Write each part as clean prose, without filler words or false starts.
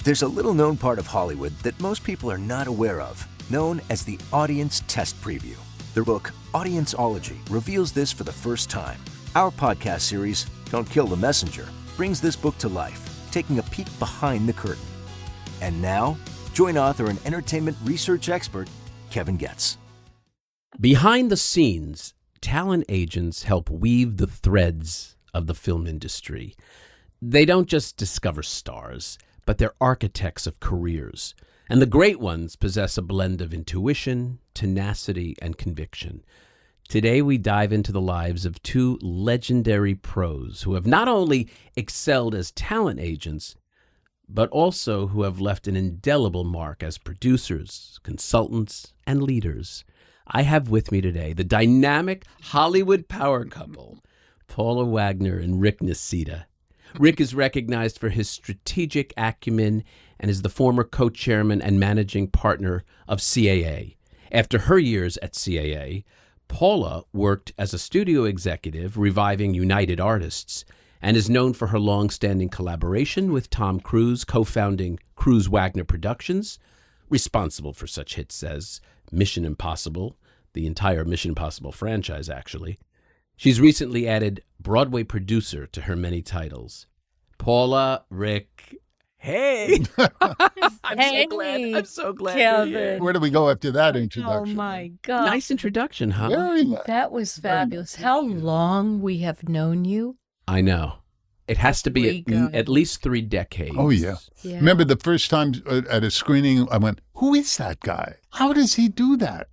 There's a little-known part of Hollywood that most people are not aware of, known as the Audience Test Preview. The book, Audienceology, reveals this for the first time. Our podcast series, Don't Kill the Messenger, brings this book to life, taking a peek behind the curtain. And now, join author and entertainment research expert, Kevin Goetz. Behind the scenes, talent agents help weave the threads of the film industry. They don't just discover stars, but they're architects of careers. And the great ones possess a blend of intuition, tenacity, and conviction. Today, we dive into the lives of two legendary pros who have not only excelled as talent agents, but also who have left an indelible mark as producers, consultants, and leaders. I have with me today the dynamic Hollywood power couple, Paula Wagner and Rick Nicita. Rick is recognized for his strategic acumen and is the former co-chairman and managing partner of CAA. After her years at CAA, Paula worked as a studio executive reviving United Artists and is known for her long-standing collaboration with Tom Cruise, co-founding Wagner Productions, responsible for such hits as Mission Impossible, the entire Mission Impossible franchise, actually. She's recently added Broadway producer to her many titles. Paula, Rick, hey! I'm so glad Kevin. you're here. Where do we go after that introduction? Oh, my God. Nice introduction, huh? Very nice. That was Very fabulous. nice. How long we have known you? I know. It has to be Good. at least 3 decades. Oh, yeah. Yeah. Remember the first time at a screening, I went, who is that guy? How does he do that?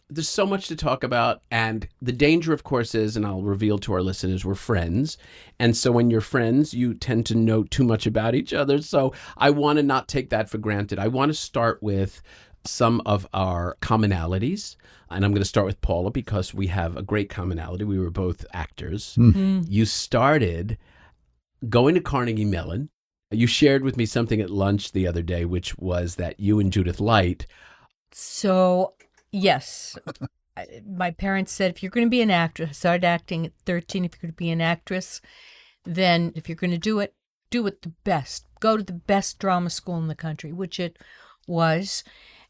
There's so much to talk about. And the danger, of course, is, and I'll reveal to our listeners, we're friends. And so when you're friends, you tend to know too much about each other. So I want to not take that for granted. I want to start with some of our commonalities. And I'm going to start with Paula because we have a great commonality. We were both actors. Mm-hmm. You started going to Carnegie Mellon. You shared with me something at lunch the other day, which was that you and Judith Light. So, yes. My parents said, if you're going to be an actress, I started acting at 13. If you're going to be an actress, then if you're going to do it the best. Go to the best drama school in the country, which it was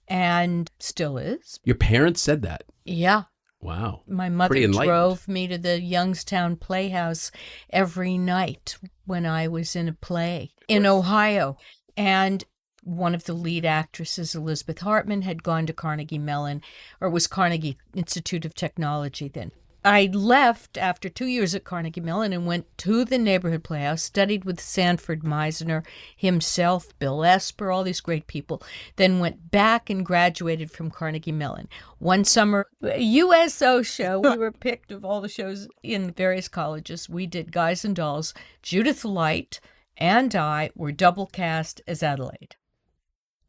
and still is. Your parents said that. Yeah. Wow. My mother Pretty enlightened. drove me to the Youngstown Playhouse every night when I was in a play in Ohio. And one of the lead actresses, Elizabeth Hartman, had gone to Carnegie Mellon, or was Carnegie Institute of Technology then. I left after 2 years at Carnegie Mellon and went to the neighborhood playhouse, studied with Sanford Meisner himself, Bill Esper, all these great people, then went back and graduated from Carnegie Mellon. One summer, a USO show, we were picked of all the shows in various colleges. We did Guys and Dolls. Judith Light and I were double cast as Adelaide.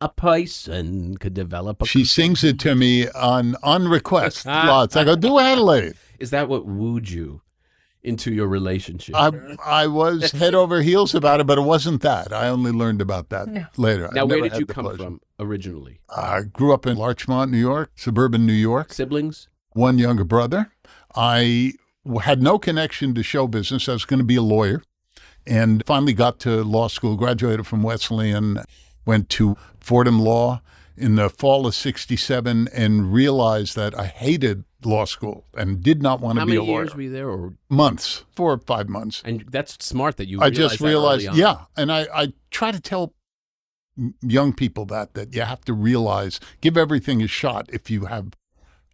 A person could develop a... She sings it to me on request lots. I go, do Adelaide. Is that what wooed you into your relationship? I was head over heels about it, but it wasn't that. I only learned about that later. Now, I where never did had you the come pleasure. from originally? I grew up in Larchmont, New York, suburban New York. Siblings? One younger brother. I had no connection to show business. I was going to be a lawyer and finally got to law school, graduated from Wesleyan, went to Fordham Law in the fall of '67 and realized that I hated law school and did not want to be a lawyer. How many years were you there? Or... Months, 4 or 5 months. And that's smart that you I realized just that realized, early on. yeah. And I try to tell young people that you have to realize, give everything a shot if you have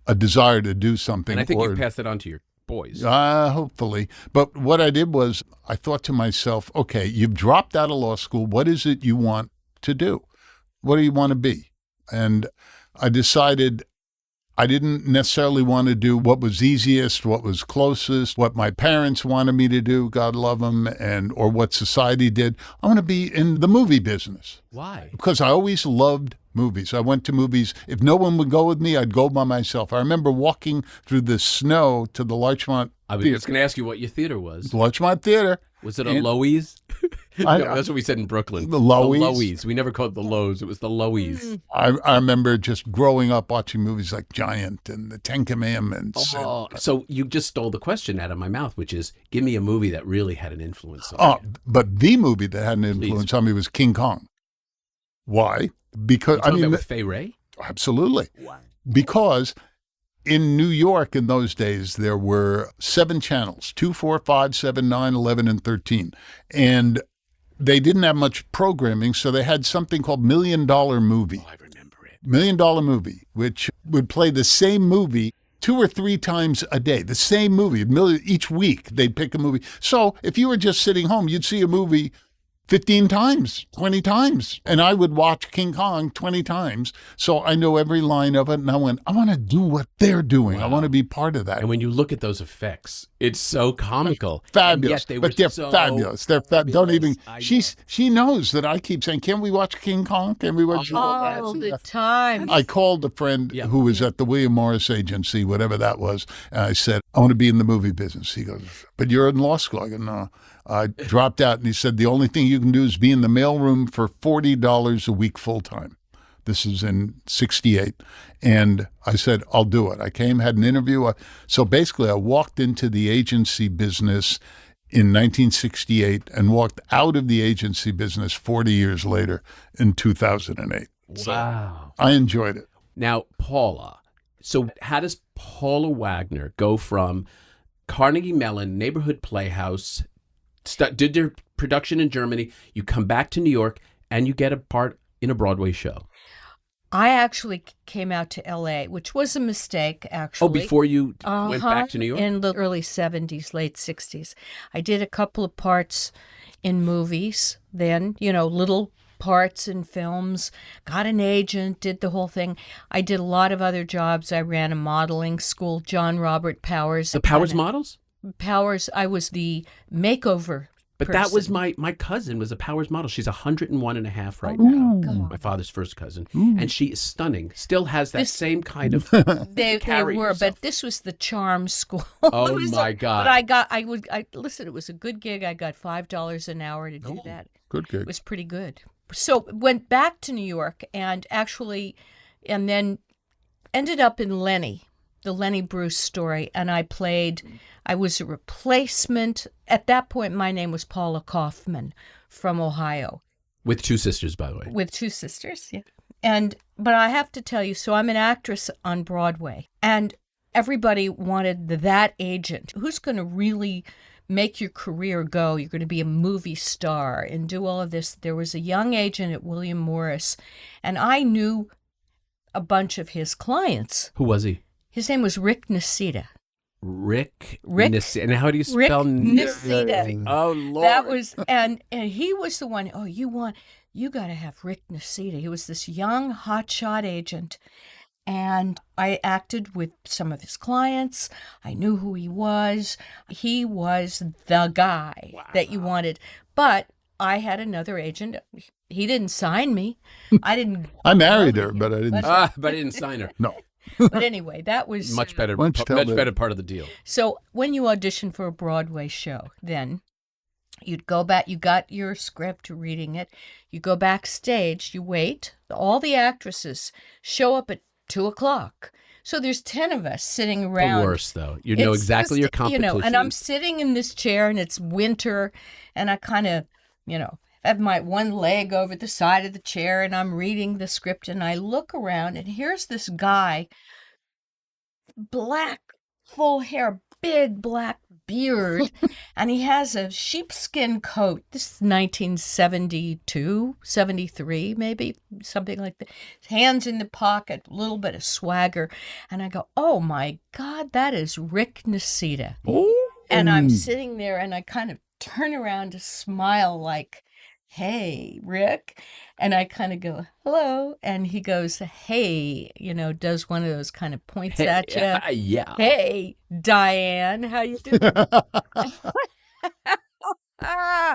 a desire to do something. And I think you passed it on to your boys. Hopefully. But what I did was I thought to myself, okay, you've dropped out of law school. What is it you want to do? What do you want to be? And I decided I didn't necessarily want to do what was easiest, what was closest, what my parents wanted me to do, God love them, or what society did. I want to be in the movie business. Why? Because I always loved movies. I went to movies. If no one would go with me, I'd go by myself. I remember walking through the snow to the Larchmont I was Theater. just going to ask you what your theater was. Larchmont Theater. Was it a Loews? I- No, that's what we said in Brooklyn. The Loews? The Loews. We never called it the Lowe's. It was the Loews. I remember just growing up watching movies like Giant and The Ten Commandments. Oh, so you just stole the question out of my mouth, which is, give me a movie that really had an influence on you. But the movie that had an influence on me was King Kong. Why? Because You talking about with Fay Ray? absolutely. Because in New York in those days, there were 7 channels, 2, 4, 5, 7, 9, 11, and 13. And they didn't have much programming, so they had something called $1 Million Movie. Oh, I remember it. $1 Million Movie, which would play the same movie 2 or 3 times a day, the same movie. Each week they'd pick a movie. So if you were just sitting home, you'd see a movie 15 times, 20 times. And I would watch King Kong 20 times. So I know every line of it. And I went, I want to do what they're doing. Wow. I want to be part of that. And when you look at those effects, it's so comical. Fabulous. But they're so fabulous. They're don't even, she knows that I keep saying, can we watch King Kong? Can we watch all the time? I called a friend who was at the William Morris Agency, whatever that was. And I said, I want to be in the movie business. He goes, but you're in law school. I go, no. I dropped out, and he said, the only thing you can do is be in the mailroom for $40 a week full time. This is in 68. And I said, I'll do it. I came, had an interview. So basically, I walked into the agency business in 1968 and walked out of the agency business 40 years later in 2008. Wow. I enjoyed it. Now, Paula. So how does Paula Wagner go from Carnegie Mellon Neighborhood Playhouse, did their production in Germany, you come back to New York, and you get a part in a Broadway show? I actually came out to L.A., which was a mistake, actually. Oh, before you went back to New York? In the early 70s, late 60s. I did a couple of parts in movies then, little parts in films, got an agent, did the whole thing. I did a lot of other jobs. I ran a modeling school, John Robert Powers. The Powers models? Powers, I was the makeover But person. that was my cousin was a Powers model. She's 101 and a half right Oh, now. God. My father's first cousin. And she is stunning. Still has that same kind of They carry were, yourself. but this was the charm school. Oh, my God. But listen, it was a good gig. I got $5 an hour to do that. Good gig. It was pretty good. So went back to New York and then ended up in Lenny, the Lenny Bruce story. And I was a replacement. At that point, my name was Paula Kaufman from Ohio. With 2 sisters, by the way. With 2 sisters, yeah. But I have to tell you, so I'm an actress on Broadway. And everybody wanted that agent. Who's going to really make your career go? You're going to be a movie star and do all of this. There was a young agent at William Morris, and I knew a bunch of his clients. Who was he? His name was Rick Nicita. Rick Nicita. And how do you spell Rick Nicita. Oh, Lord. That was, and he was the one, you got to have Rick Nicita. He was this young hotshot agent. And I acted with some of his clients. I knew who he was. He was the guy that you wanted. But I had another agent. He didn't sign me. I married her, but I didn't. But I didn't sign her. No. But anyway, that was Much better part of the deal. So when you audition for a Broadway show, then you'd go back, you got your script, reading it, you go backstage, you wait. All the actresses show up at 2:00. So there's 10 of us sitting around. The worst, though. You know exactly your competition. And I'm sitting in this chair, and it's winter, and I kind of, have my one leg over the side of the chair, and I'm reading the script, and I look around, and here's this guy, black, full hair, big black beard, and he has a sheepskin coat. This is 1972, 73, maybe, something like that. Hands in the pocket, a little bit of swagger. And I go, oh my God, that is Rick Nicita. And I'm sitting there, and I kind of turn around to smile like, hey, Rick. And I kind of go, hello. And he goes, hey, does one of those kind of points at you. Yeah. Hey, Diane, how you doing?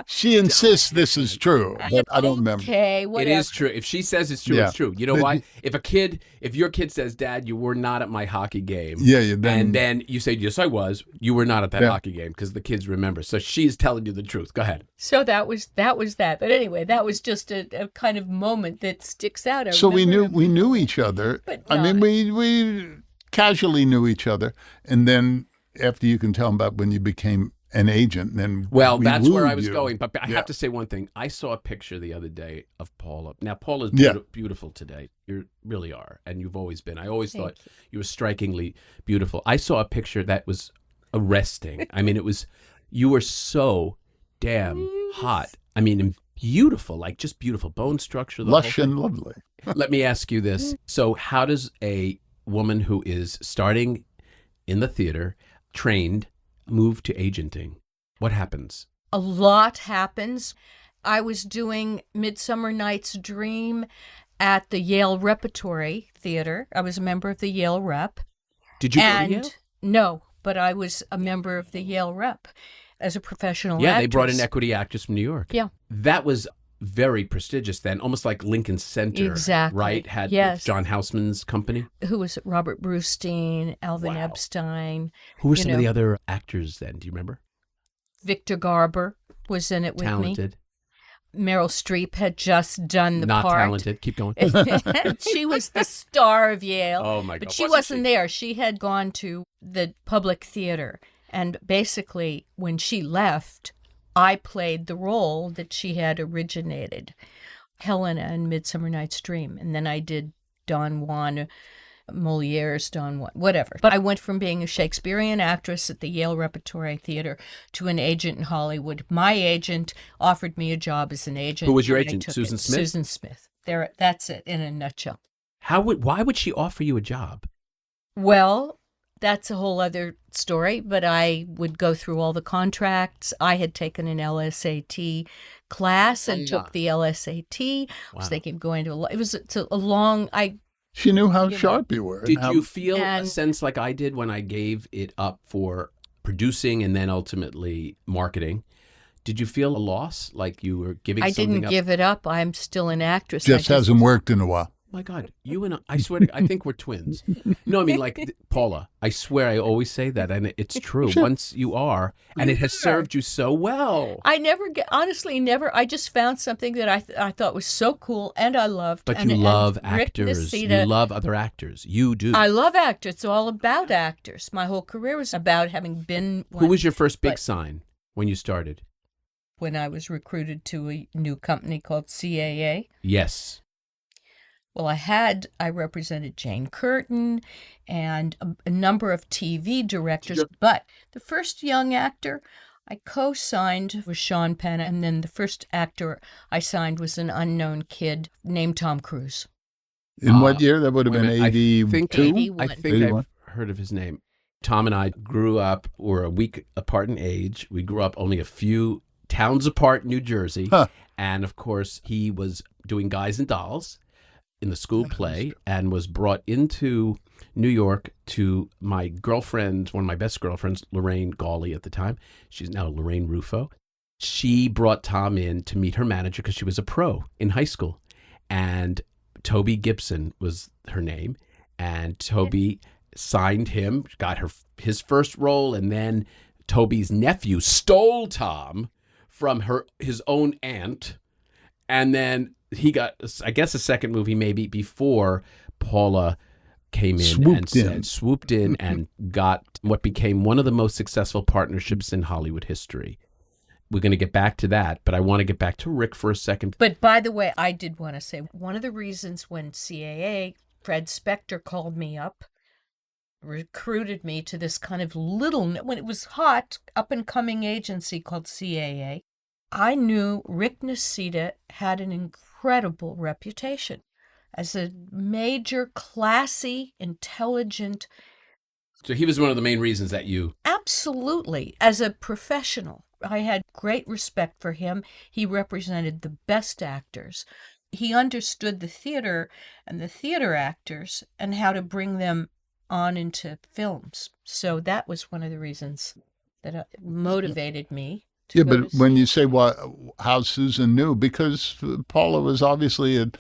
She insists this is true, but I don't remember. Okay, whatever. It is true. If she says it's true, it's true. You know why? If your kid says, Dad, you were not at my hockey game. And then you say, yes, I was. You were not at that hockey game, because the kids remember. So she's telling you the truth. Go ahead. So that was that. But anyway, that was just a kind of moment that sticks out. So we knew each other. But I mean, we casually knew each other. And then after, you can tell them about when you became an agent. And then Well, we that's where I wooed was you. going. But I Yeah. have to say one thing. I saw a picture the other day of Paula. Now, Paula's Yeah. beautiful today. You really are. And you've always been. I always Thank thought you were strikingly beautiful. I saw a picture that was arresting. I mean, you were so damn hot. I mean, beautiful, like just beautiful bone structure. The Lush whole thing. and lovely. Let me ask you this. So how does a woman who is starting in the theater, trained, move to agenting? What happens? A lot happens. I was doing Midsummer Night's Dream at the Yale Repertory Theater. I was a member of the Yale Rep. Did you go and to Yale? No, but I was a member of the Yale Rep as a professional Yeah, actress. they brought in equity actors from New York. Yeah. That was very prestigious then, almost like Lincoln Center. Exactly. Right? Had Yes. John Houseman's company. Who was it? Robert Brustein, Alvin Wow. Epstein. Who were you some of know, the other actors then? Do you remember? Victor Garber was in it with Talented. me. Meryl Streep had just done the Not part. talented. Keep going. She was the star of Yale. Oh, my God. But she wasn't there. She had gone to the public theater. And basically, when she left, I played the role that she had originated, Helena in Midsummer Night's Dream. And then I did Don Juan, Moliere's Don Juan, whatever. But I went from being a Shakespearean actress at the Yale Repertory Theater to an agent in Hollywood. My agent offered me a job as an agent. Who was your and I agent? took Susan it. Smith? Susan Smith. That's it in a nutshell. Why would she offer you a job? Well, that's a whole other story, but I would go through all the contracts. I had taken an LSAT class and took the LSAT. I was thinking of going to it's a long, She knew how You know. sharp you were. and Did how- you feel a And- sense like I did when I gave it up for producing and then ultimately marketing? Did you feel a loss, like you were giving I something didn't up? give it up. I'm still an actress. just hasn't worked in a while. My God, you and I swear, I think we're twins. No, I mean, like, Paula, I swear I always say that, and it's true. Sure. Once you are, and it has served you so well. I never. I just found something that I thought was so cool and I loved. But and, you love and Rick actors. You Nicita, love other actors. You do. I love actors. It's all about actors. My whole career was about having been one. Who was your first big But- sign when you started? When I was recruited to a new company called CAA. Yes. Well, I represented Jane Curtin and a number of TV directors, but the first young actor I co-signed was Sean Penn, and then the first actor I signed was an unknown kid named Tom Cruise. In what year? That would have Wait a been minute, I 82? think 81. I think 81. I've heard of his name. Tom and I grew up, we're a week apart in age. We grew up only a few towns apart in New Jersey. Huh. And of course, he was doing Guys and Dolls in the school play and was brought into New York to my girlfriend, one of my best girlfriends, Lorraine Gawley at the time. She's now Lorraine Rufo. She brought Tom in to meet her manager because she was a pro in high school. And Toby Gibson was her name. And Toby signed him, got his first role, and then Toby's nephew stole Tom from his own aunt. And then he got, I guess, a second movie maybe before Paula came in swooped in and got what became one of the most successful partnerships in Hollywood history. We're going to get back to that, but I want to get back to Rick for a second. But by the way, I did want to say one of the reasons when CAA, Fred Spector called me up, recruited me to this kind of when it was hot, up-and-coming agency called CAA, I knew Rick Nicita had an incredible reputation as a major, classy, intelligent. So he was one of the main reasons that you... Absolutely. As a professional, I had great respect for him. He represented the best actors. He understood the theater and the theater actors and how to bring them on into films. So that was one of the reasons that motivated me. Yeah, but when you say how Susan knew, because Paula was obviously a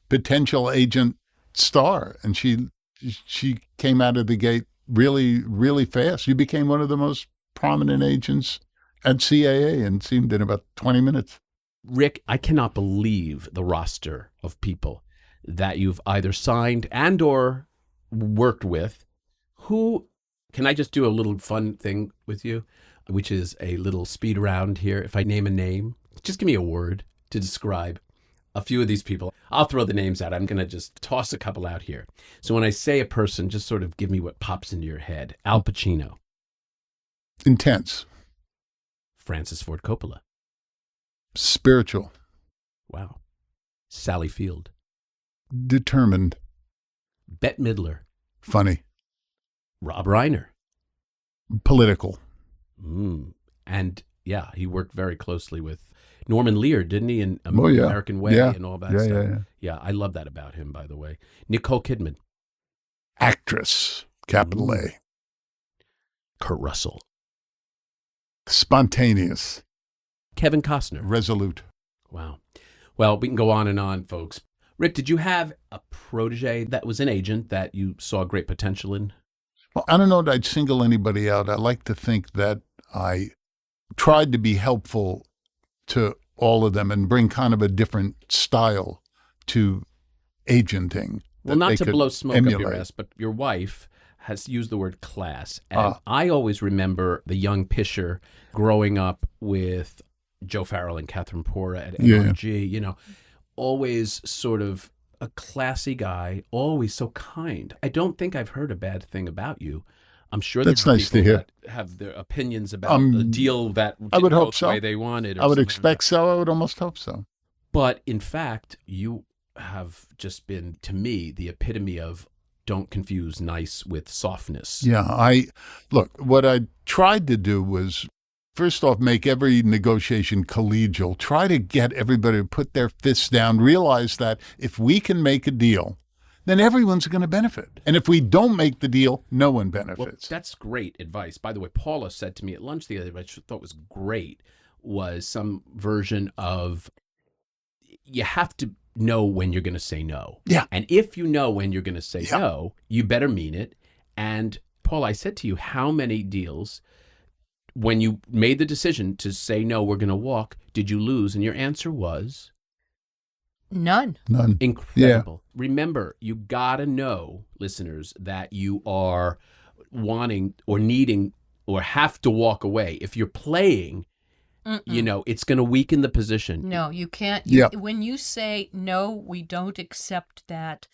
potential agent star, and she came out of the gate really, really fast. You became one of the most prominent agents at CAA and seemed in about 20 minutes. Rick, I cannot believe the roster of people that you've either signed and or worked with. Who, can I just do a little fun thing with you? which is a little speed round here. If I name a name, just give me a word to describe a few of these people. I'll throw the names out. I'm going to just toss a couple out here. So when I say a person, just sort of give me what pops into your head. Al Pacino. Intense. Francis Ford Coppola. Spiritual. Wow. Sally Field. Determined. Bette Midler. Funny. Rob Reiner. Political. And yeah, he worked very closely with Norman Lear, didn't he? In Oh, yeah. American Way Yeah. and all that Yeah, stuff. yeah. Yeah, I love that about him, by the way. Nicole Kidman. Actress. Capital A. Kurt Russell. Spontaneous. Kevin Costner. Resolute. Wow. Well, we can go on and on, folks. Rick, did you have a protege that was an agent that you saw great potential in? Well, I don't know that I'd single anybody out. I like to think that I tried to be helpful to all of them and bring kind of a different style to agenting. Well, not to blow smoke up your emulate. ass, but your wife has used the word class. And I always remember the young Pisher growing up with Joe Farrell and Catherine Porra at NRG, you know, always sort of a classy guy, always so kind. I don't think I've heard a bad thing about you. I'm sure That's there are nice to people hear. that have their opinions about the deal that I would didn't go hope the way so. they wanted. Or I would something expect like so. I would almost hope so. But in fact, you have just been, to me, the epitome of don't confuse nice with softness. Yeah, look, what I tried to do was, first off, make every negotiation collegial, try to get everybody to put their fists down, realize that if we can make a deal, then everyone's going to benefit. And if we don't make the deal, no one benefits. Well, that's great advice. By the way, Paula said to me at lunch the other day, which I thought was great, was some version of you have to know when you're going to say no. Yeah. And if you know when you're going to say no, you better mean it. And Paul, I said to you, how many deals, when you made the decision to say no, we're going to walk, did you lose? And your answer was? None. Incredible. Yeah. Remember, you got to know, listeners, that you are wanting or needing or have to walk away. If you're playing, you know, it's going to weaken the position. No, you can't. When you say, no, we don't accept that,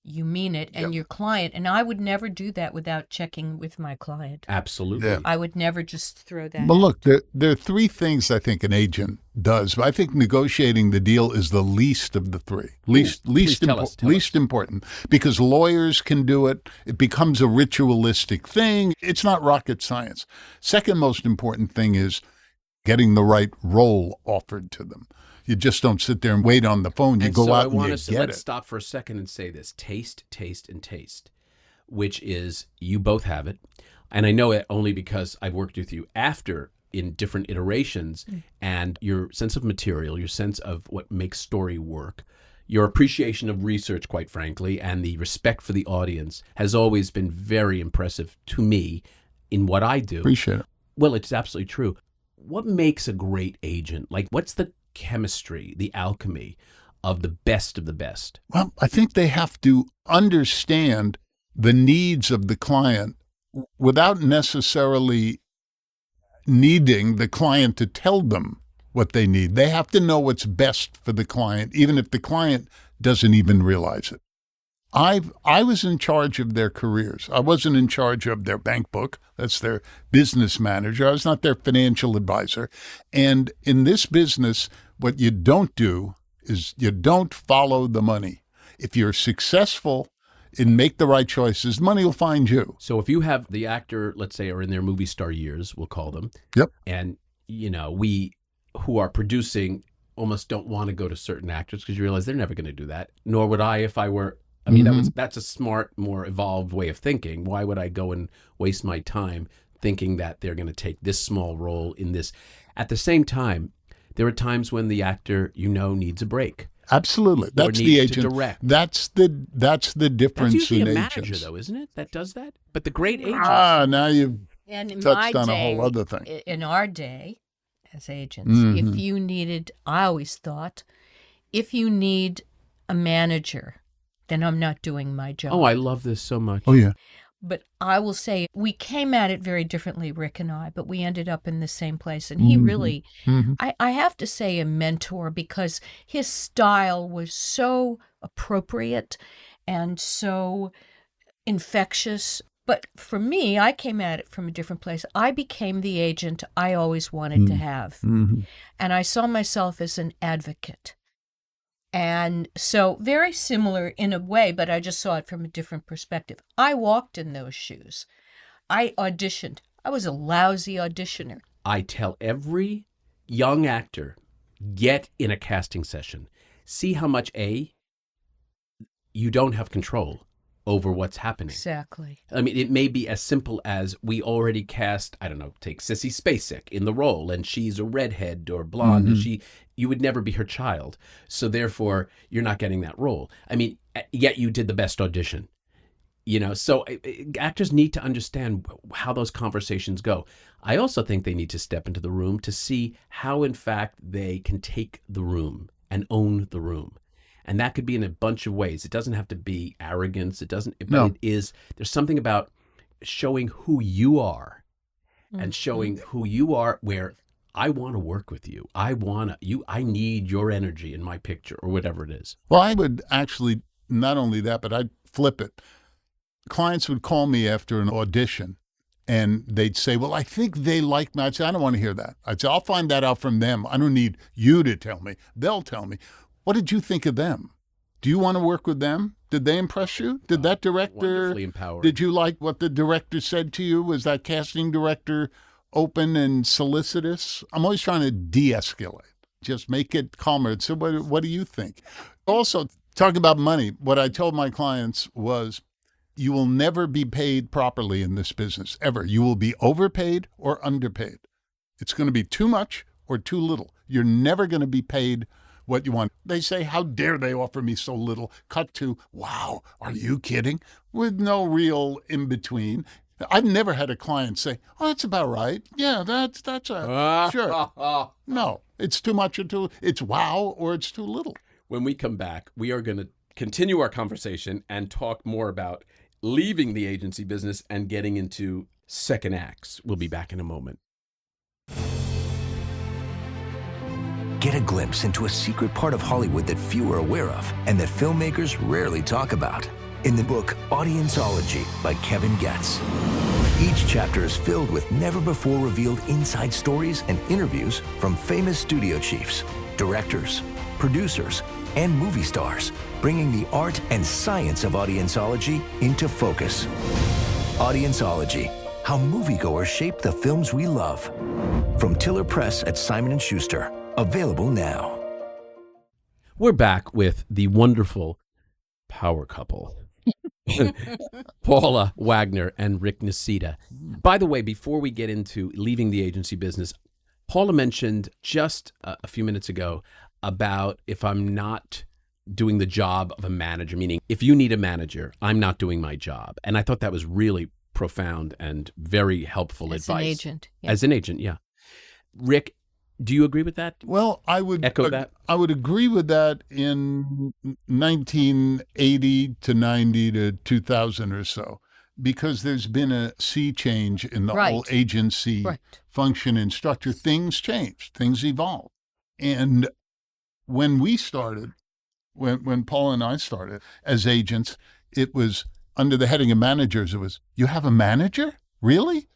you mean it, and your client, and I would never do that without checking with my client. Absolutely. Yeah. I would never just throw that But out. look, there are three things I think an agent does. I think negotiating the deal is the least of the three. Least important, because lawyers can do it. It becomes a ritualistic thing. It's not rocket science. Second most important thing is getting the right role offered to them. You just don't sit there and wait on the phone. You go out and you get it. Let's stop for a second and say this. Taste, taste, and taste, which is you both have it. And I know it only because I've worked with you after in different iterations, and your sense of material, your sense of what makes story work, your appreciation of research, quite frankly, and the respect for the audience has always been very impressive to me in what I do. Appreciate it. Well, it's absolutely true. What makes a great agent? Like, what's the chemistry, the alchemy of the best of the best? Well, I think they have to understand the needs of the client without necessarily needing the client to tell them what they need. They have to know what's best for the client, even if the client doesn't even realize it. I was in charge of their careers. I wasn't in charge of their bank book. That's their business manager. I was not their financial advisor. And in this business, what you don't do is you don't follow the money. If you're successful and make the right choices, money will find you. So if you have the actor, let's say, are in their movie star years, we'll call them. Yep. And, you know, we who are producing almost don't want to go to certain actors because you realize they're never going to do that. Nor would I if I were. I mean, that's a smart, more evolved way of thinking. Why would I go and waste my time thinking that they're going to take this small role in this? At the same time, there are times when the actor, you know, needs a break. Absolutely. That's the needs to agent. direct. That's the difference That's usually in a agents. manager, though, isn't it? That does that. But the great agents. Now you've And in touched my on a day, whole other thing. in our day, as agents, if you needed, I always thought, if you need a manager, then I'm not doing my job. Oh, I love this so much. Oh, yeah. But I will say we came at it very differently, Rick and I, but we ended up in the same place. And he really, I have to say, a mentor, because his style was so appropriate and so infectious. But for me, I came at it from a different place. I became the agent I always wanted to have. And I saw myself as an advocate. And so very similar in a way, but I just saw it from a different perspective. I walked in those shoes. I auditioned. I was a lousy auditioner. I tell every young actor, get in a casting session. See how much you don't have control over what's happening. Exactly. I mean, it may be as simple as we already cast, I don't know, take Sissy Spacek in the role, and she's a redhead or blonde, and you would never be her child. So therefore, you're not getting that role. I mean, yet you did the best audition. So actors need to understand how those conversations go. I also think they need to step into the room to see how, in fact, they can take the room and own the room. And that could be in a bunch of ways. It doesn't have to be arrogance. But it is, there's something about showing who you are and showing who you are where I want to work with you. I need your energy in my picture or whatever it is. Well, I would actually, not only that, but I'd flip it. Clients would call me after an audition and they'd say, well, I think they like me. I'd say, I don't want to hear that. I'd say, I'll find that out from them. I don't need you to tell me. They'll tell me. What did you think of them? Do you want to work with them? Did they impress you? Did that director, wonderfully empowering. Did you like what the director said to you? Was that casting director open and solicitous? I'm always trying to de-escalate, just make it calmer. So what do you think? Also, talking about money, what I told my clients was, you will never be paid properly in this business, ever. You will be overpaid or underpaid. It's going to be too much or too little. You're never going to be paid what you want. They say, how dare they offer me so little? Cut to, wow, are you kidding? With no real in-between. I've never had a client say, oh, that's about right. Yeah, that's sure. No, it's too much or it's wow or it's too little. When we come back, we are going to continue our conversation and talk more about leaving the agency business and getting into second acts. We'll be back in a moment. Get a glimpse into a secret part of Hollywood that few are aware of and that filmmakers rarely talk about in the book Audienceology by Kevin Goetz. Each chapter is filled with never-before-revealed inside stories and interviews from famous studio chiefs, directors, producers, and movie stars, bringing the art and science of audienceology into focus. Audienceology, how moviegoers shape the films we love. From Tiller Press at Simon & Schuster. Available now. We're back with the wonderful power couple, Paula Wagner and Rick Nicita. By the way, before we get into leaving the agency business, Paula mentioned just a few minutes ago about if I'm not doing the job of a manager, meaning if you need a manager, I'm not doing my job. And I thought that was really profound and very helpful advice. As an agent. Yeah. As an agent, yeah. Rick, do you agree with that? Well, I would echo that. I would agree with that in 1980 to 90 to 2000 or so, because there's been a sea change in the whole agency function and structure. Things changed, things evolved. And when we started, when Paul and I started as agents, it was under the heading of managers. It was, you have a manager? Really?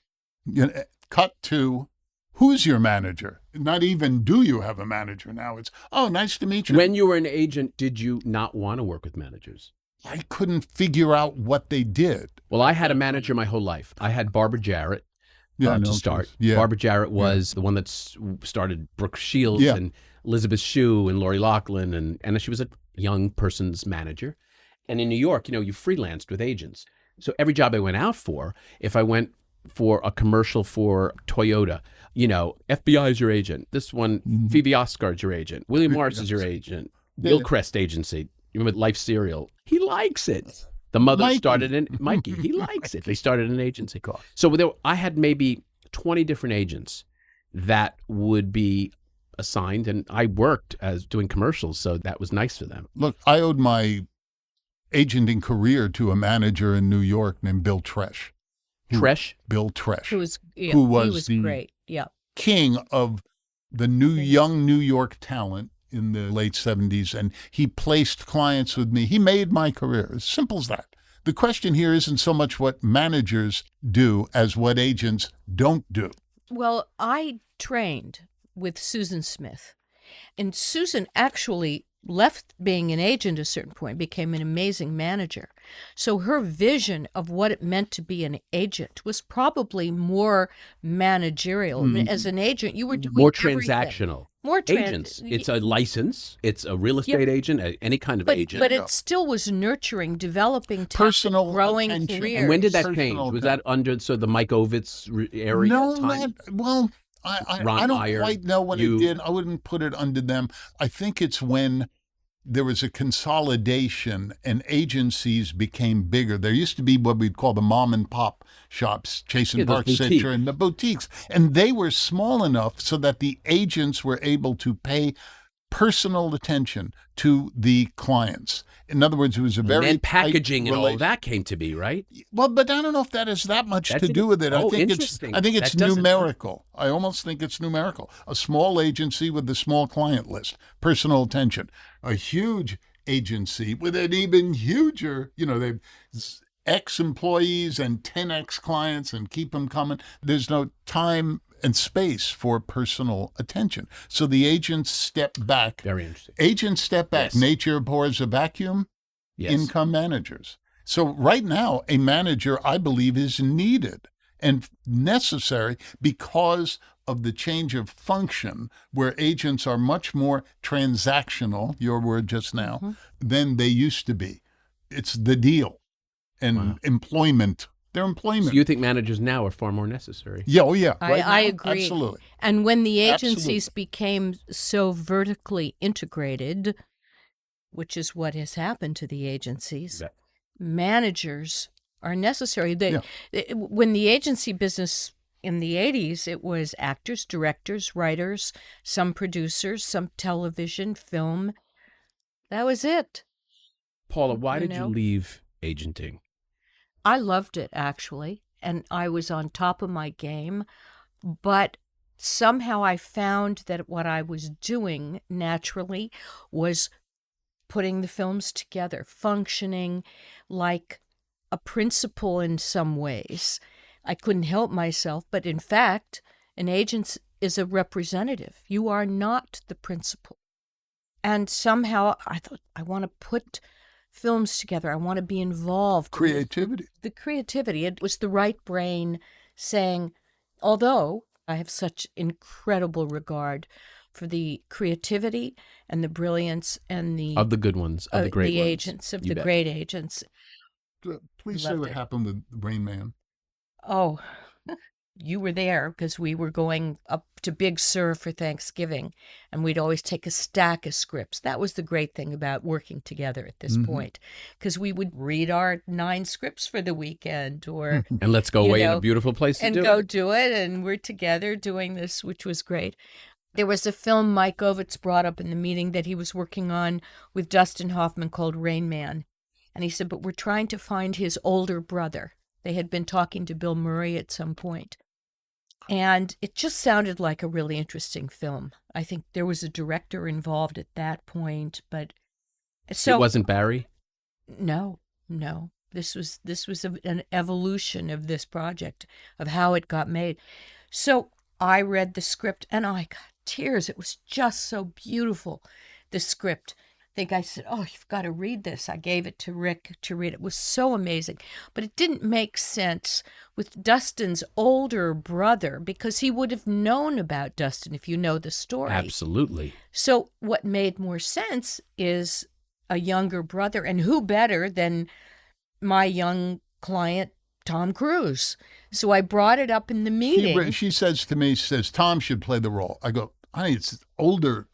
Cut to, who's your manager? Not even, do you have a manager now? It's, oh, nice to meet you. When you were an agent, did you not want to work with managers? I couldn't figure out what they did. Well, I had a manager my whole life. I had Barbara Jarrett to start. Yeah. Barbara Jarrett was the one that started Brooke Shields and Elizabeth Shue and Lori Loughlin, and she was a young person's manager. And in New York, you freelanced with agents. So every job I went out for, if I went for a commercial for Toyota, FBI is your agent. This one, Phoebe Oscar is your agent. William Morris is your agent. Hillcrest Agency. You remember Life Cereal? He likes it. The mother started in Mikey. He likes it. They started an agency. So I had maybe 20 different agents that would be assigned, and I worked as doing commercials, so that was nice for them. Look, I owed my agenting career to a manager in New York named Bill Tresh. Bill Tresh, Who was he he was was the great. Yeah. king of the young New York talent in the late 70s, and he placed clients with me. He made my career. As simple as that. The question here isn't so much what managers do as what agents don't do. Well, I trained with Susan Smith, and Susan actually left being an agent at a certain point, became an amazing manager. So her vision of what it meant to be an agent was probably more managerial. I mean, as an agent, you were doing More everything. transactional. More Agents. It's a license. It's a real estate agent, any kind of agent. But it still was nurturing, developing talent, Personal growing attention. careers. And when did that Personal change? Was that under the Mike Ovitz area time? I don't Iyer, quite know when it did. I wouldn't put it under them. I think it's when there was a consolidation and agencies became bigger. There used to be what we'd call the mom and pop shops, Chase and Park Center, and the boutiques. And they were small enough so that the agents were able to pay personal attention to the clients. In other words, it was a very and then packaging tight and all that came to be, right? Well, but I don't know if that has that much to do with it. I think it's numerical. I almost think it's numerical. A small agency with a small client list, personal attention. A huge agency with an even huger, they've X employees and 10X clients and keep them coming. There's no time and space for personal attention. So the agents step back. Very interesting. Agents step back. Yes. Nature abhors a vacuum. Yes. Income managers. So right now, a manager, I believe, is needed and necessary because of the change of function where agents are much more transactional, your word just now, than they used to be. It's the deal and employment. Their employment. So you think managers now are far more necessary? Yeah, oh yeah. Right I now, agree. Absolutely. And when the agencies became so vertically integrated, which is what has happened to the agencies, managers are necessary. When the agency business in the 80s, it was actors, directors, writers, some producers, some television, film. That was it. Paula, why did you leave agenting? I loved it, actually, and I was on top of my game, but somehow I found that what I was doing naturally was putting the films together, functioning like a principal in some ways. I couldn't help myself, but in fact, an agent is a representative. You are not the principal. And somehow I thought, I want to put films together. I want to be involved. Creativity. The creativity. It was the right brain saying, although I have such incredible regard for the creativity and the brilliance and the of the good ones, of the great the ones. agents, of the great agents. Please say what happened with Rain Man. Oh, you were there because we were going up to Big Sur for Thanksgiving, and we'd always take a stack of scripts. That was the great thing about working together at this point, because we would read our 9 scripts for the weekend, or and let's go away in a beautiful place to do it. And go do it, and we're together doing this, which was great. There was a film Mike Ovitz brought up in the meeting that he was working on with Dustin Hoffman called Rain Man, and he said, but we're trying to find his older brother. They had been talking to Bill Murray at some point. And it just sounded like a really interesting film. I think there was a director involved at that point, but so it wasn't Barry? No. This was an evolution of this project, of how it got made. So I read the script and I got tears. It was just so beautiful, the script. I think I said, oh, you've got to read this. I gave it to Rick to read. It was so amazing. But it didn't make sense with Dustin's older brother, because he would have known about Dustin if you know the story. Absolutely. So what made more sense is a younger brother. And who better than my young client, Tom Cruise? So I brought it up in the meeting. She says to me, Tom should play the role. I go, honey, it's older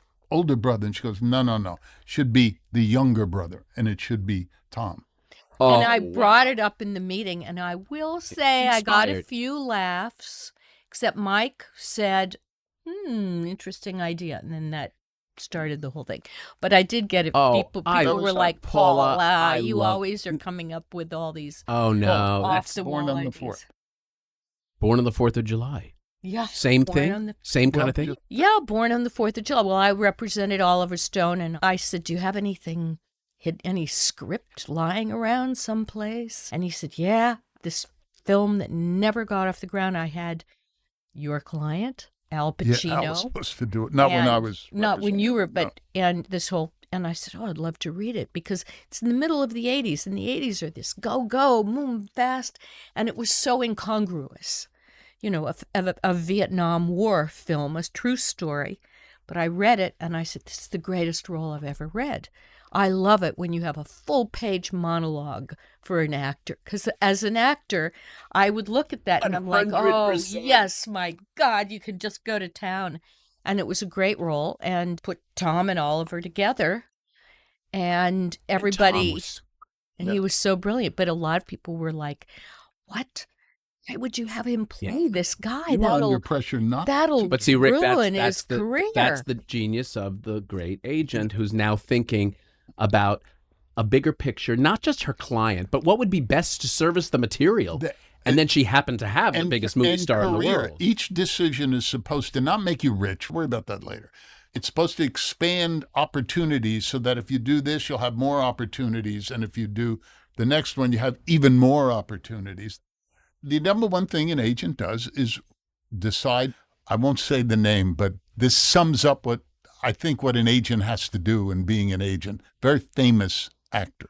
brother. And she goes, no. Should be the younger brother, and it should be Tom. Oh, and I brought it up in the meeting, and I will say I got a few laughs, except Mike said, interesting idea. And then that started the whole thing. But I did get it. Oh, People I- were like, Paula, Paula, I you love- always are coming up with all these Oh, no. off That's the Born wall on the ideas. 4th. Born on the 4th of July. Yeah. Same Born thing? on the- Same kind Well, of thing? just- Yeah, born on the 4th of July. Well, I represented Oliver Stone, and I said, do you have anything, any script lying around someplace? And he said, yeah, this film that never got off the ground. I had your client, Al Pacino. Yeah, I was supposed to do it. Not when I and- was. Not when you were, representing. but, and this whole, and I said, oh, I'd love to read it because it's in the middle of the 80s, and the 80s are this go, move fast, and it was so incongruous. You know, a Vietnam War film, a true story. But I read it, and I said, this is the greatest role I've ever read. I love it when you have a full-page monologue for an actor. Because as an actor, I would look at that, and I'm like, oh, 100%. yes, my God, you can just go to town. And it was a great role, and put Tom and Oliver together. And everybody, and he was so brilliant. But a lot of people were like, what? Why would you have him play this guy? You were under pressure not. That'll But see, Rick, ruin that's his career. That's the genius of the great agent who's now thinking about a bigger picture, not just her client, but what would be best to service the material. And then she happened to have the biggest movie star in the career. world. Each decision is supposed to not make you rich. Worry about that later. It's supposed to expand opportunities so that if you do this, you'll have more opportunities. And if you do the next one, you have even more opportunities. The number one thing an agent does is decide, I won't say the name, but this sums up what I think what an agent has to do in being an agent. Very famous actor.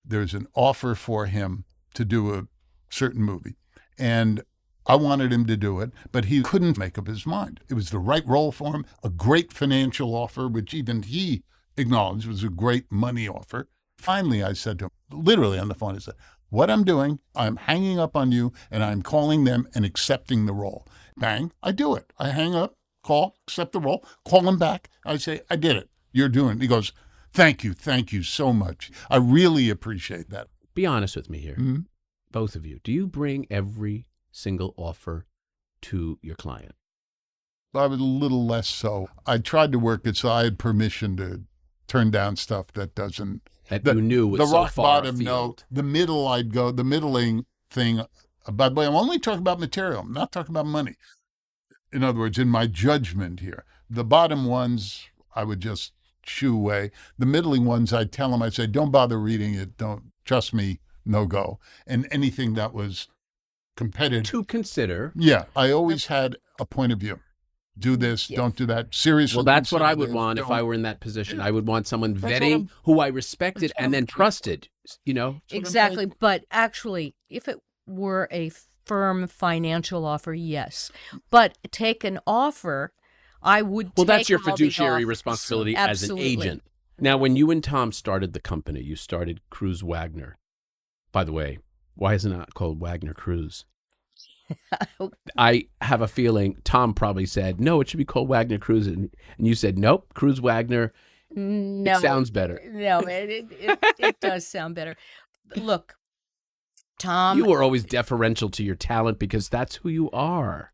There's an offer for him to do a certain movie. And I wanted him to do it, but he couldn't make up his mind. It was the right role for him, a great financial offer, which even he acknowledged was a great money offer. Finally, I said to him, literally on the phone, I said, what I'm doing, I'm hanging up on you and I'm calling them and accepting the role. Bang, I do it. I hang up, call, accept the role, call him back. I say, I did it. You're doing it. He goes, thank you so much. I really appreciate that. Be honest with me here, Mm-hmm. both of you. Do you bring every single offer to your client? I was a little less so. I tried to work it so I had permission to turn down stuff that doesn't. That you knew was the so rock far bottom, afield. no. The middle, I'd go. The middling thing. By the way, I'm only talking about material. I'm not talking about money. In other words, in my judgment here, the bottom ones I would just shoo away. The middling ones, I'd tell them, I'd say, don't bother reading it. Don't trust me. No go. And anything that was competitive. To consider. Yeah, I always had a point of view. Do this, Yes. don't do that. Seriously. Well, that's what I would consider this, want if don't. I were in that position. I would want someone That's what vetting I'm- who I respected that's what and then I'm- trusted, you know? Exactly. But actually, if it were a firm financial offer, yes. But take an offer, I would Well, that's take your all the fiduciary offers. responsibility Absolutely. as an agent. Now, when you and Tom started the company, you started Cruise Wagner. By the way, why isn't it called Wagner Cruise? I have a feeling Tom probably said, no, it should be called Wagner Cruise. And you said, nope, Cruise Wagner. No. It sounds better. No, it does sound better. Look, Tom. You were always deferential to your talent because that's who you are.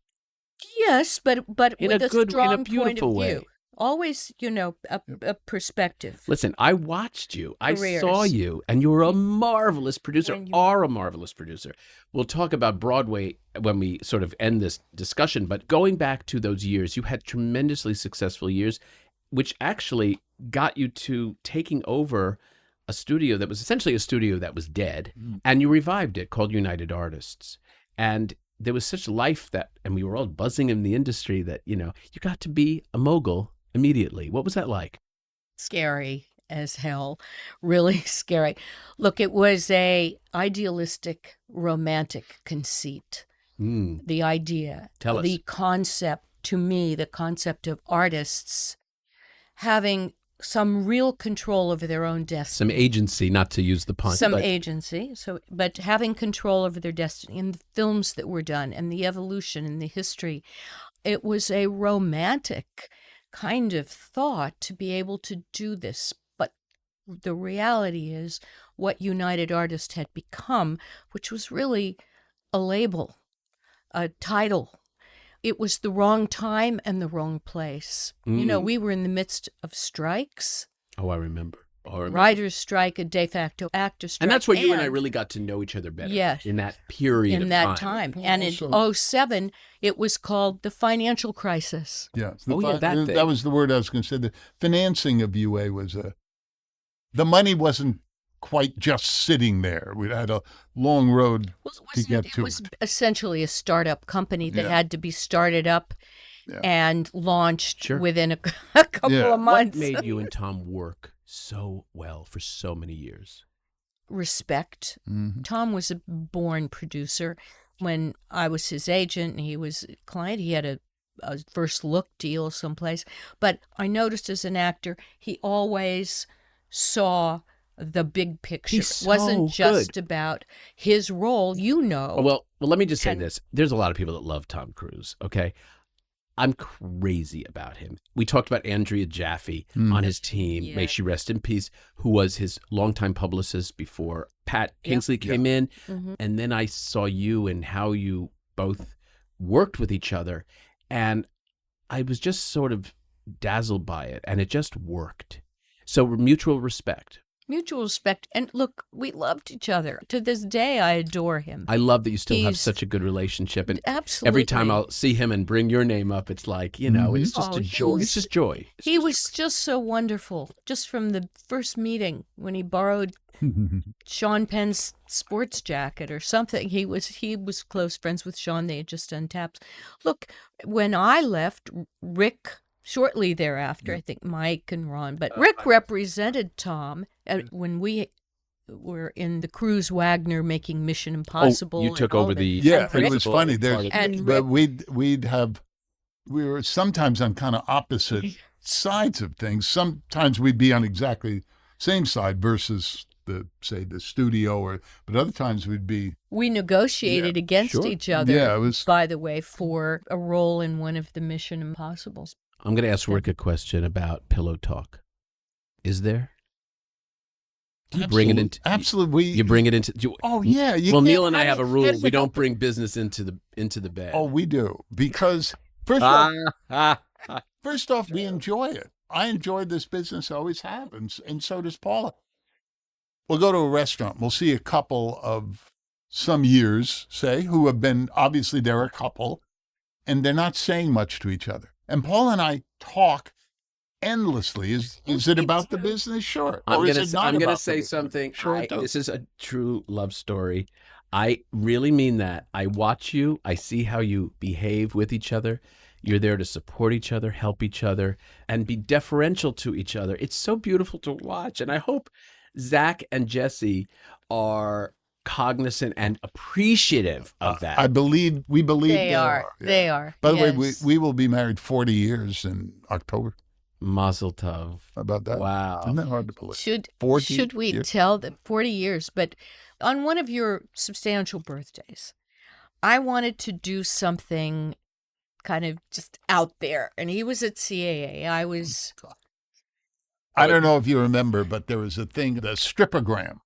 Yes, but In with a good- in a strong beautiful point of way. view. Always, a perspective. Listen, I watched you. I Careers. saw you, and you were a marvelous producer, When you- are a marvelous producer. We'll talk about Broadway when we sort of end this discussion, but going back to those years, you had tremendously successful years, which actually got you to taking over a studio that was essentially a studio that was dead, and you revived it called United Artists. And there was such life that, and we were all buzzing in the industry that, you got to be a mogul immediately. What was that like? Scary as hell, really scary. Look, it was a idealistic, romantic conceit. The idea, Tell us. the concept, to me, the concept of artists having some real control over their own destiny. Some agency, not to use the pun. Some but agency, but having control over their destiny in the films that were done and the evolution and the history. It was a romantic kind of thought to be able to do this. But the reality is what United Artists had become, which was really a label, a title, it was the wrong time and the wrong place. You know, we were in the midst of strikes. Oh, I remember. Writers' strike, a de facto actor strike. And that's where you and I really got to know each other better. Yes. In that period in of that time. time. And in '07, it was called the financial crisis. Yeah. That was the word I was going to say. The financing of UA was the money wasn't quite just sitting there. We had a long road to get to. It was essentially a startup company that had to be started up and launched within a couple of months. What made you and Tom work so well for so many years? Respect. Tom was a born producer. When I was his agent and he was a client, he had a first look deal someplace. But I noticed as an actor, he always saw the big picture. He's It wasn't so just good. about his role, you know. Well, let me just say this. There's a lot of people that love Tom Cruise, okay? I'm crazy about him. We talked about Andrea Jaffe on his team, may she rest in peace, who was his longtime publicist before Pat Kingsley came in. And then I saw you and how you both worked with each other. And I was just sort of dazzled by it. And it just worked. So mutual respect. Mutual respect. And look, we loved each other. To this day, I adore him. I love that you still have such a good relationship. And absolutely. every time I'll see him and bring your name up, it's like, you know, it's just a joy. It's just joy. He was just so wonderful. Just from the first meeting when he borrowed Sean Penn's sports jacket or something. He was close friends with Sean. They had just done Taps. Look, when I left, Rick, shortly thereafter, I think Mike and Ron, but Rick represented Tom when we were in the Cruise Wagner making Mission Impossible. You took over the it was funny. But we were sometimes on kind of opposite sides of things. Sometimes we'd be on exactly same side versus the studio, but other times we negotiated against each other. Yeah, it was, by the way, for a role in one of the Mission Impossibles. I'm going to ask Rick a question about pillow talk. Is there? Do you bring it into? Absolutely. You bring it into. Yeah. Well, Neil and I have a rule: we don't bring business into the bed. Oh, we do, because first off, we enjoy it. I enjoy this business, always have, and so does Paula. We'll go to a restaurant. We'll see a couple of some years, say, who have been, obviously they're a couple, and they're not saying much to each other. And Paul and I talk endlessly. Is it about the business? Sure. I'm going to say something. Sure. This is a true love story. I really mean that. I watch you. I see how you behave with each other. You're there to support each other, help each other, and be deferential to each other. It's so beautiful to watch. And I hope Zach and Jesse are cognizant and appreciative of that. We believe they are. Yeah. They are. By the way, we will be married 40 years in October. Mazel tov. How about that? Wow. Isn't that hard to believe? Should we tell them 40 years? But on one of your substantial birthdays, I wanted to do something kind of just out there. And he was at CAA. I don't know if you remember, but there was a thing, the strippogram.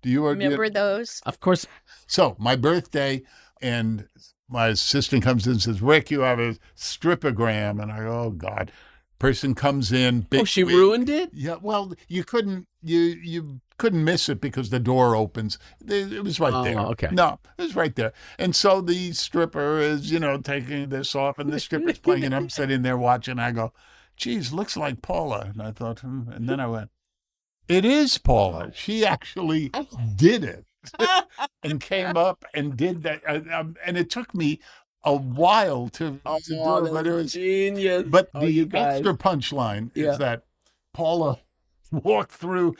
Do you remember those? Of course. So my birthday, and my assistant comes in and says, "Rick, you have a strippogram." And I go, "Oh God." Person comes in. Big she wig. ruined it? Yeah. Well, you couldn't miss it because the door opens. It was right there. Okay. No, it was right there. And so the stripper is, taking this off, and the stripper's playing, and I'm sitting there watching. I go, "Geez, looks like Paula." And I thought, and then I went, "It is Paula. She actually did it." And came up and did that. And it took me a while to do it. But it was genius. But the extra punchline is that Paula walked through.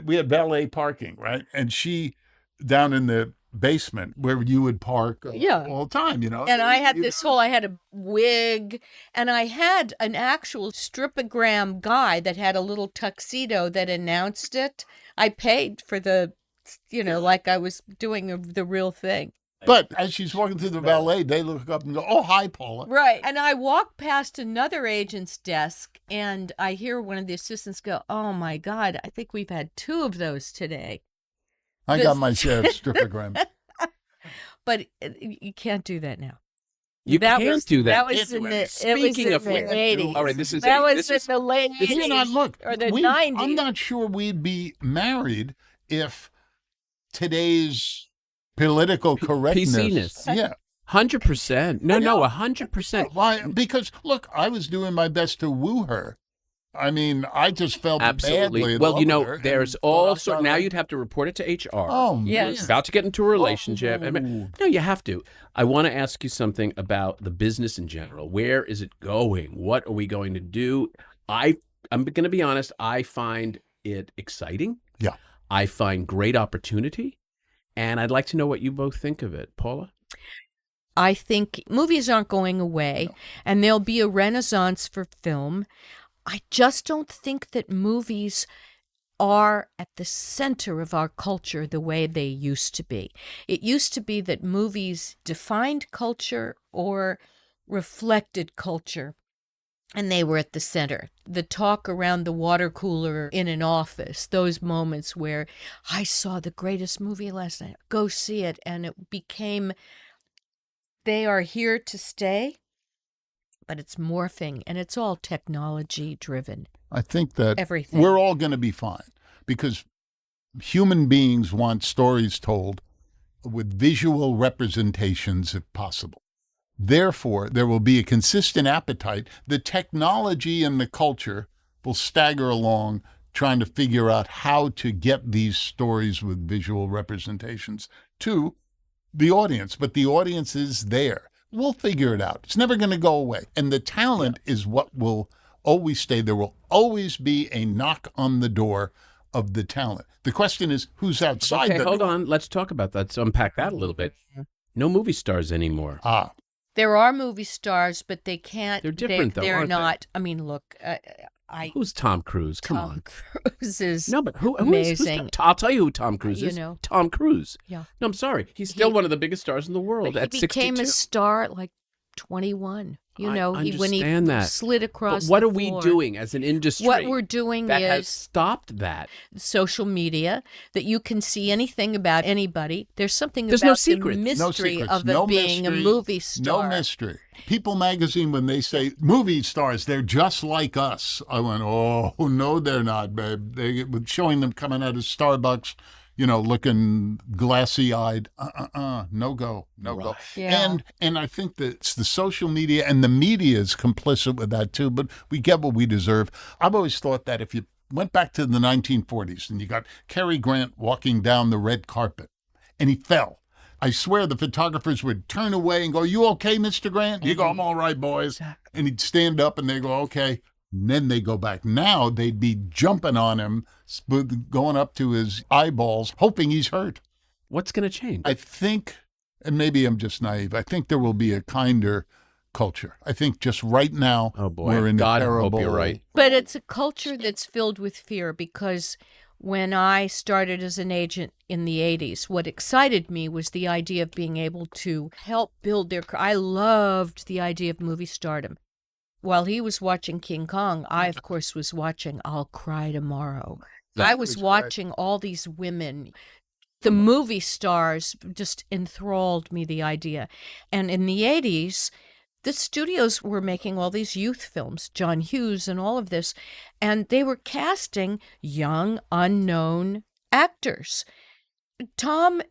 We had valet parking, right? And she, down in the basement where you would park all the time, And I had I had a wig, and I had an actual stripogram guy that had a little tuxedo that announced it. I paid for the, like I was doing the real thing. But as she's walking through the valet, they look up and go, "Oh, hi, Paula." Right. And I walk past another agent's desk, and I hear one of the assistants go, "Oh, my God, I think we've had 2 of those today." I got my share of stripograms. But you can't do that now. You can't do that. That was in the, Speaking of the which, 80s. all right, this is that was this in is- the late this is- 80s You know, look, or the we- 90s. I'm not sure we'd be married if today's political correctness. PC-ness. Yeah. 100%. No, 100%. Why? Because look, I was doing my best to woo her. I mean, I just felt Absolutely. badly. in Well, love you know, with her there's and all thought, sort. Now you'd have to report it to HR. Oh, Yes. About to get into a relationship. Oh. No, you have to. I want to ask you something about the business in general. Where is it going? What are we going to do? I'm going to be honest. I find it exciting. Yeah. I find great opportunity. And I'd like to know what you both think of it. Paula? I think movies aren't going away, and there'll be a renaissance for film. I just don't think that movies are at the center of our culture the way they used to be. It used to be that movies defined culture or reflected culture, and they were at the center. The talk around the water cooler in an office, those moments where I saw the greatest movie last night, go see it, and it became, they are here to stay, but it's morphing, and it's all technology driven. I think that Everything. we're all going to be fine because human beings want stories told with visual representations if possible. Therefore, there will be a consistent appetite. The technology and the culture will stagger along trying to figure out how to get these stories with visual representations to the audience. But the audience is there. We'll figure it out. It's never going to go away. And the talent is what will always stay. There will always be a knock on the door of the talent. The question is, who's outside Okay, the hold door? on. Let's talk about that. Let's unpack that a little bit. No movie stars anymore. There are movie stars, but they can't. They're different, though, They're aren't they? not. I mean, look, Who's Tom Cruise? Come Tom on. Cruise is No, but who's amazing. I'll tell you who Tom Cruise You is. know. Tom Cruise. Yeah. No, I'm sorry. He's still one of the biggest stars in the world But at he 62. became a star at like 21. You I know, when he understand that. slid across. But what the are we floor. doing as an industry? What we're doing that has is stopped that. social media, that you can see anything about anybody. There's something There's about no the secrets. mystery No secrets. of it No being mystery. a movie star. No mystery. People magazine, when they say movie stars, they're just like us. I went, oh, no, they're not, babe. They were showing them coming out of Starbucks, you know, looking glassy-eyed. No go. Yeah. And I think that it's the social media, and the media is complicit with that too, but we get what we deserve. I've always thought that if you went back to the 1940s and you got Cary Grant walking down the red carpet and he fell, I swear the photographers would turn away and go, "You okay, Mr. Grant?" You go, "I'm all right, boys." And he'd stand up and they go, "Okay." And then they go back. Now they'd be jumping on him, going up to his eyeballs, hoping he's hurt. What's going to change? I think, and maybe I'm just naive, I think there will be a kinder culture. I think just right now, Oh, boy. we're in God, a I hope terrible... you're right. But it's a culture that's filled with fear, because when I started as an agent in the 80s, what excited me was the idea of being able to help build their... I loved the idea of movie stardom. While he was watching King Kong, I, of course, was watching I'll Cry Tomorrow. I was watching all these women. The movie stars just enthralled me, the idea. And in the 80s, the studios were making all these youth films, John Hughes and all of this, and they were casting young, unknown actors. Tom,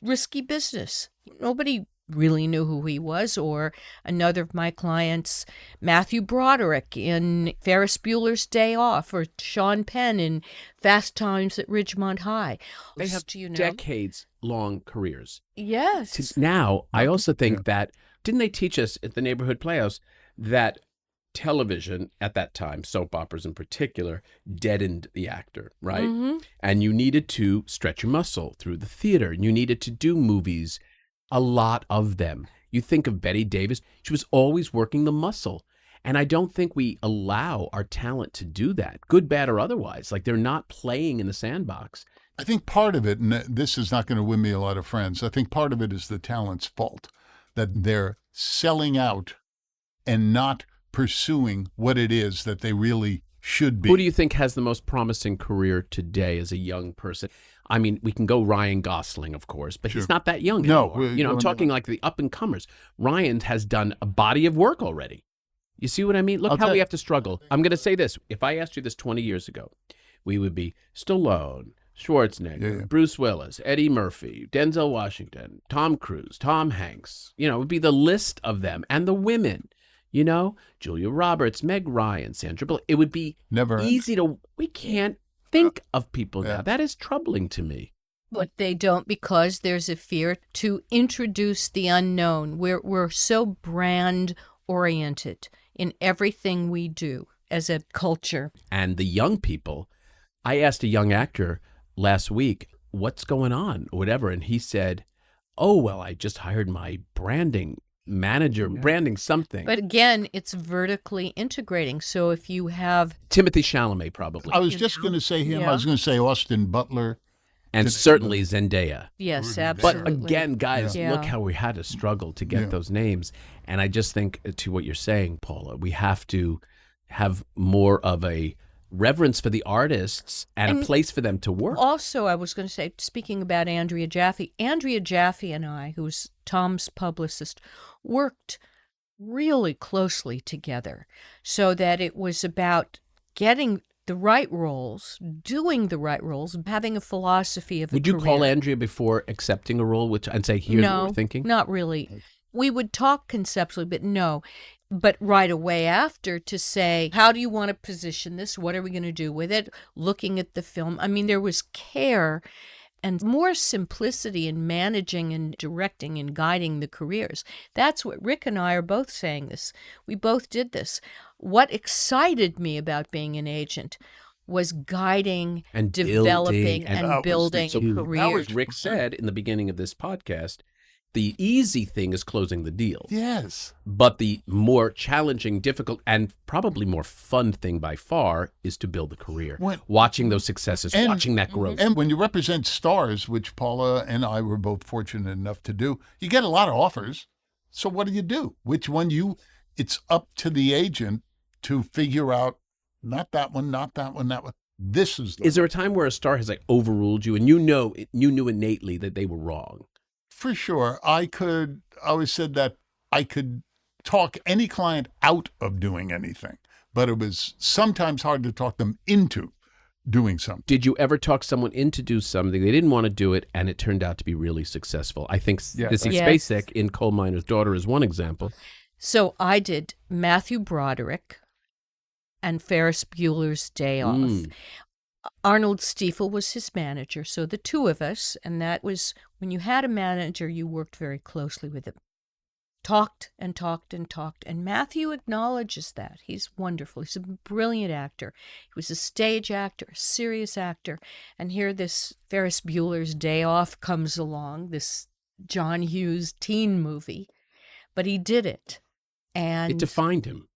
risky business. Nobody really knew who he was. Or another of my clients, Matthew Broderick in Ferris Bueller's Day Off, or Sean Penn in Fast Times at Ridgemont High. They have decades-long careers. Yes. Now, I also think that, didn't they teach us at the Neighborhood Playhouse that television at that time, soap operas in particular, deadened the actor, right? Mm-hmm. And you needed to stretch your muscle through the theater. You needed to do movies, a lot of them. You think of Bette Davis, she was always working the muscle. And I don't think we allow our talent to do that, good, bad, or otherwise. Like, they're not playing in the sandbox. I think part of it, and this is not going to win me a lot of friends, I think part of it is the talent's fault, that they're selling out and not pursuing what it is that they really should be. Who do you think has the most promising career today as a young person? I mean, we can go Ryan Gosling, of course, but he's not that young No, anymore. You know, I'm talking like the up-and-comers. Ryan has done a body of work already. You see what I mean? Look how we have to struggle. I'm going to say this. If I asked you this 20 years ago, we would be Stallone, Schwarzenegger, Bruce Willis, Eddie Murphy, Denzel Washington, Tom Cruise, Tom Hanks. You know, it would be the list of them. And the women, you know, Julia Roberts, Meg Ryan, Sandra Bullock. It would be easy to, we can't think of people now. That is troubling to me. But they don't, because there's a fear to introduce the unknown. We're so brand oriented in everything we do as a culture. And the young people, I asked a young actor last week, what's going on or whatever, and he said, oh, well, I just hired my branding manager, branding something. But again, it's vertically integrating. So if you have Timothy Chalamet, probably. I was just going to say him. I was going to say Austin Butler. And certainly Zendaya. Yes, absolutely. But again, guys, look how we had to struggle to get those names. And I just think, to what you're saying, Paula, we have to have more of a reverence for the artists and a place for them to work. Also, I was going to say, speaking about Andrea Jaffe and I, who's Tom's publicist, worked really closely together so that it was about getting the right roles, doing the right roles, having a philosophy of a Would you career. call Andrea before accepting a role and say, here's what we're thinking? No, not really. We would talk conceptually, but no. But right away after to say, how do you want to position this? What are we going to do with it? Looking at the film. I mean, there was care and more simplicity in managing and directing and guiding the careers. That's what Rick and I are both saying this. We both did this. What excited me about being an agent was guiding and developing and building careers. As Rick said in the beginning of this podcast, the easy thing is closing the deal. Yes. But the more challenging, difficult, and probably more fun thing by far is to build a career. Watching those successes, watching that growth. And when you represent stars, which Paula and I were both fortunate enough to do, you get a lot of offers. So what do? Which one it's up to the agent to figure out, not that one, not that one, that one. This is the Is there a time where a star has like overruled you and you knew innately that they were wrong? For sure. I always said that I could talk any client out of doing anything, but it was sometimes hard to talk them into doing something. Did you ever talk someone into do something they didn't want to do it and it turned out to be really successful? I think Sissy Spacek in Coal Miner's Daughter is one example. So I did Matthew Broderick and Ferris Bueller's Day Off. Arnold Stiefel was his manager, so the two of us, and that was, when you had a manager, you worked very closely with him. Talked and talked and talked, and Matthew acknowledges that. He's wonderful. He's a brilliant actor. He was a stage actor, a serious actor, and here this Ferris Bueller's Day Off comes along, this John Hughes teen movie, but he did it. And it defined him.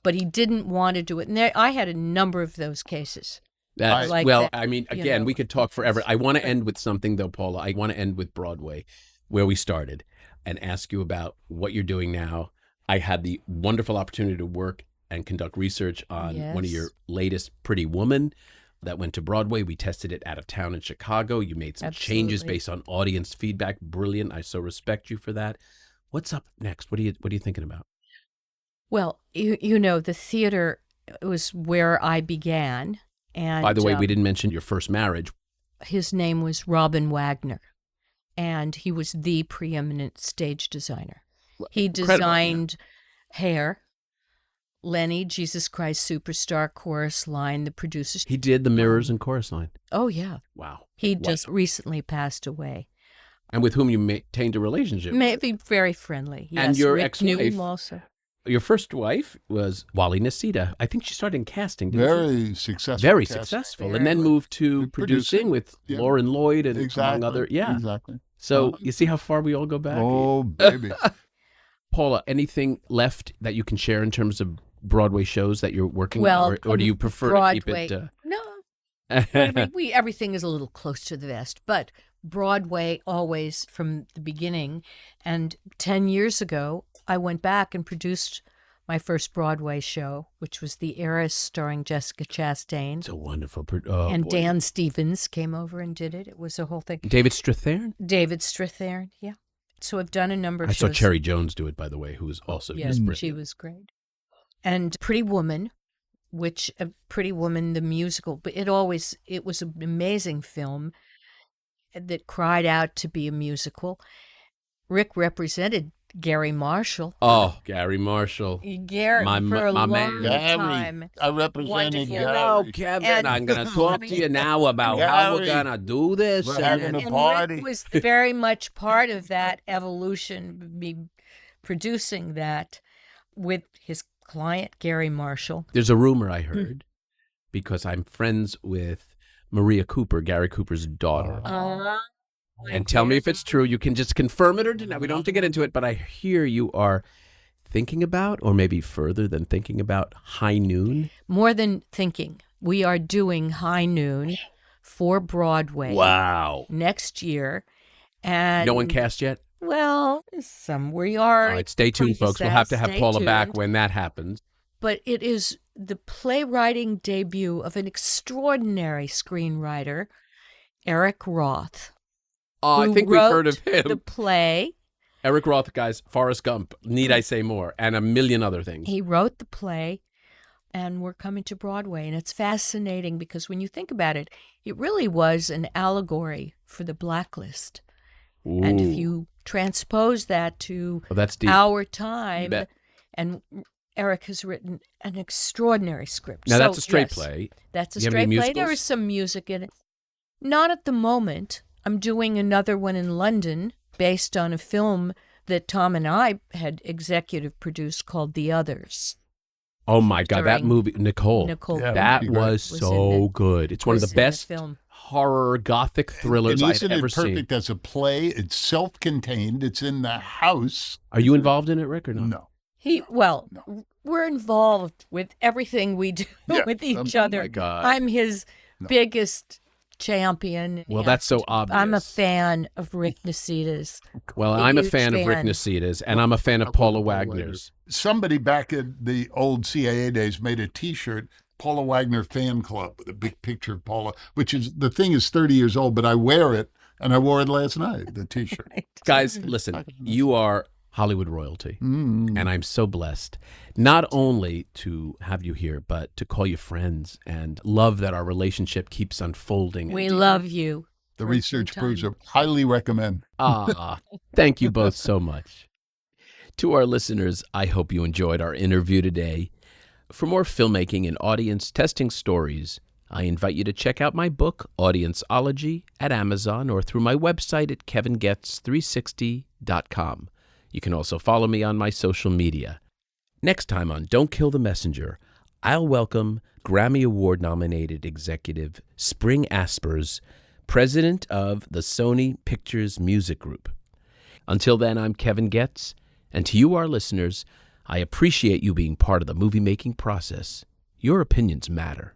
But he didn't want to do it. And I had a number of those cases. I mean, again, we could talk forever. I want to end with something, though, Paula. I want to end with Broadway, where we started, and ask you about what you're doing now. I had the wonderful opportunity to work and conduct research on one of your latest, Pretty Woman, that went to Broadway. We tested it out of town in Chicago. You made some changes based on audience feedback. Brilliant. I so respect you for that. What's up next? What are you thinking about? Well, you know, the theater was where I began. And by the way, we didn't mention your first marriage. His name was Robin Wagner, and he was the preeminent stage designer. He designed Hair, Lenny, Jesus Christ Superstar, Chorus Line, the producers. He did the Mirrors and Chorus Line. Oh, yeah. Wow. He just recently passed away. And with whom you maintained a relationship. Maybe very friendly. Yes, and your Rick ex-wife also. Your first wife was Wagner Nicita. I think she started in casting, didn't Very she? successful. Very successful. And then moved to producing with Lauren Lloyd and among other. Yeah. Exactly. So you see how far we all go back? Oh, baby. Paula, anything left that you can share in terms of Broadway shows that you're working on? Or do you prefer Broadway, to keep it? No. Everything is a little close to the vest. But Broadway always from the beginning. And 10 years ago, I went back and produced my first Broadway show, which was The Heiress, starring Jessica Chastain. It's a wonderful... And Dan Stevens came over and did it. It was a whole thing. David Strathairn? David Strathairn, yeah. So I've done a number of I shows. saw Cherry Jones do it, by the way, who was also Yes, brilliant. she was great. And Pretty Woman, Pretty Woman, the musical, but it was an amazing film that cried out to be a musical. Rick represented Gary Marshall. Oh, Gary Marshall. Gary, My for a man. long Gary. time. I represented Wonderful. Gary. Hello, Kevin. And- I'm going to talk to you now about how we're Gary. going to do this. We're having a And party. Rick was very much part of that evolution, me producing that with his client, Gary Marshall. There's a rumor I heard, because I'm friends with Maria Cooper, Gary Cooper's daughter. And tell me if it's true. You can just confirm it or deny. We don't have to get into it, but I hear you are thinking about, or maybe further than thinking about, High Noon. More than thinking, we are doing High Noon for Broadway Wow. next year. And No one cast yet? Well, some we are. All right, stay tuned, pretty folks. We'll have to have stay Paula back tuned. when that happens. But it is the playwriting debut of an extraordinary screenwriter, Eric Roth. I who think we've heard wrote of him. The play. Eric Roth, guys, Forrest Gump, need I say more, and a million other things. He wrote the play, and we're coming to Broadway. And it's fascinating because when you think about it, it really was an allegory for the blacklist. And if Ooh. you transpose that to Oh, that's deep. our time, Bet. and Eric has written an extraordinary script. Now, So, that's a straight yes, play. That's a Do you have any straight play. There musicals? is some music in it. Not at the moment. I'm doing another one in London based on a film that Tom and I had executive produced called The Others. Oh, my God, that Starring movie, Nicole, Nicole Yeah, that that'd be great. was Was so in the- good. It's one of the was in the best film. horror gothic thrillers And I've isn't ever it perfect seen. as a play? It's self-contained. It's in the house. Are you involved in it, Rick, or not? No. Well, we're involved with everything we do Yeah, with each oh other. my God. I'm his biggest champion. Well, Yeah. that's so obvious. I'm a fan of Rick Nicita's. Well, a I'm a huge fan of Rick fan. Nicita's, and I'm a fan of Paula Wagner's. Somebody back in the old CIA days made a T-shirt, Paula Wagner Fan Club, with a big picture of Paula, which is, the thing is 30 years old, but I wear it, and I wore it last night, the T-shirt. Guys, listen, you are Hollywood royalty, Mm. and I'm so blessed not only to have you here, but to call you friends and love that our relationship keeps unfolding. We love you. The for research some proves time. it. Highly recommend. Thank you both so much. To our listeners, I hope you enjoyed our interview today. For more filmmaking and audience testing stories, I invite you to check out my book, Audienceology, at Amazon or through my website at kevingetz360.com. You can also follow me on my social media. Next time on Don't Kill the Messenger, I'll welcome Grammy Award-nominated executive Spring Aspers, president of the Sony Pictures Music Group. Until then, I'm Kevin Goetz, and to you, our listeners, I appreciate you being part of the movie-making process. Your opinions matter.